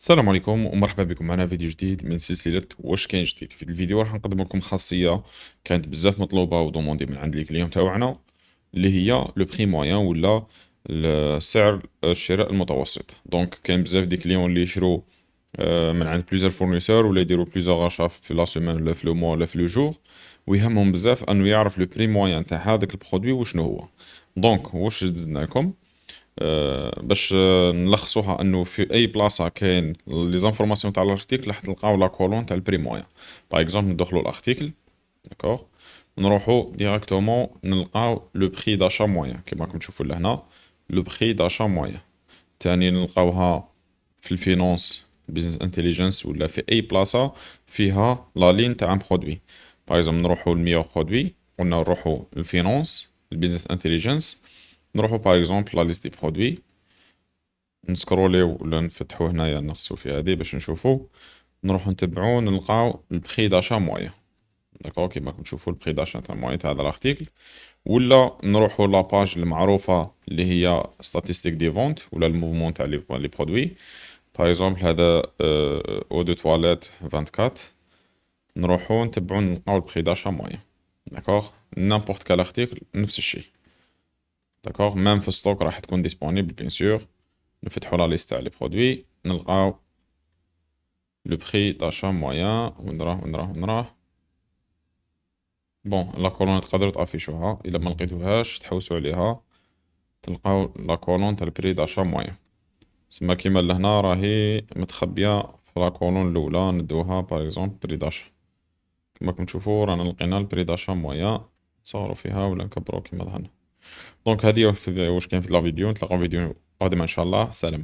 السلام عليكم ومرحبا بكم معنا فيديو جديد من سلسلة واش كاين جديد. في الفيديو راح نقدم لكم خاصية كانت بزاف مطلوبة ودوموندي من عند لي كليون تاوعنا، اللي هي لو بري موان ولا سعر الشراء المتوسط. دونك كاين بزاف دي كليون اللي يشرو من عند بليزيور فورنيسور ولا يديروا بليزيور غاشا في لا سيمين ولا في لو موا ولا في لو جور، ويهمهم بزاف انه يعرف لو بري موان تاع هذاك البرودوي وشنو هو. دونك واش زدنا لكم باش نلخصوها انه في اي بلاصه كاين لي زانفورماسيون تاع الارتيكل راح تلقاو لا كولون تاع البري موان. باغ اكزومبل ندخلوا الارتيكل، داكوغ، نروحوا ديريكتومون نلقاو لو بري داشا موان كيما راكم تشوفوا لهنا، لو بري داشا موان. تاني نلقاوها في الفينونس بيزنس انتيليجنس ولا في اي بلاصه فيها لا لين تاع ان برودوي. باغ اكزومبل نروحوا لميور برودوي، قلنا نروحوا للفينونس البيزنس انتيليجنس، نروحوا باغ اكزومبل لا ليست دي برودوي، نسكروليو ولا نفتحو هنايا نغصو في هادي باش نشوفو، نروحو نتبعو نلقاو البخي داشا مويا. داكوغ كيما راكم تشوفو البخي داشا تاع مويا تاع هذا الارتيكل، ولا نروحو لاباج المعروفة اللي هي ستاتيستيك دي فونت ولا الموفمون تاع لي برودوي. باغ اكزومبل هذا او دو تواليت 24، نروحو نتبعو نلقاو البخي داشا مويا. داكوغ نامبورت كال ارتيكل نفس الشي، داكوغ ميم في الستوك راح تكون ديسپونيبل بيان سور. نفتحو لا ليست تاع لي برودوي نلقاو لو بري داشا مويان، وين راه. بون لا كولون تقدروا تافيشوها، الا ما لقيتوهاش تحوسوا عليها تلقاو لا كولون تاع البري داشا مويان. سما كيما لهنا راهي متخبيه في لا كولون الاولى، ندوها باغ اكزومبل بري داشا. كيما راكم تشوفوا رانا لقينا البري داشا مويان، نصغروا فيها ولا نكبروا كيما ظهرنا. دونك هادي واش كاين في لا فيديو. نتلاقاو فيديو قادم ان شاء الله. سلام.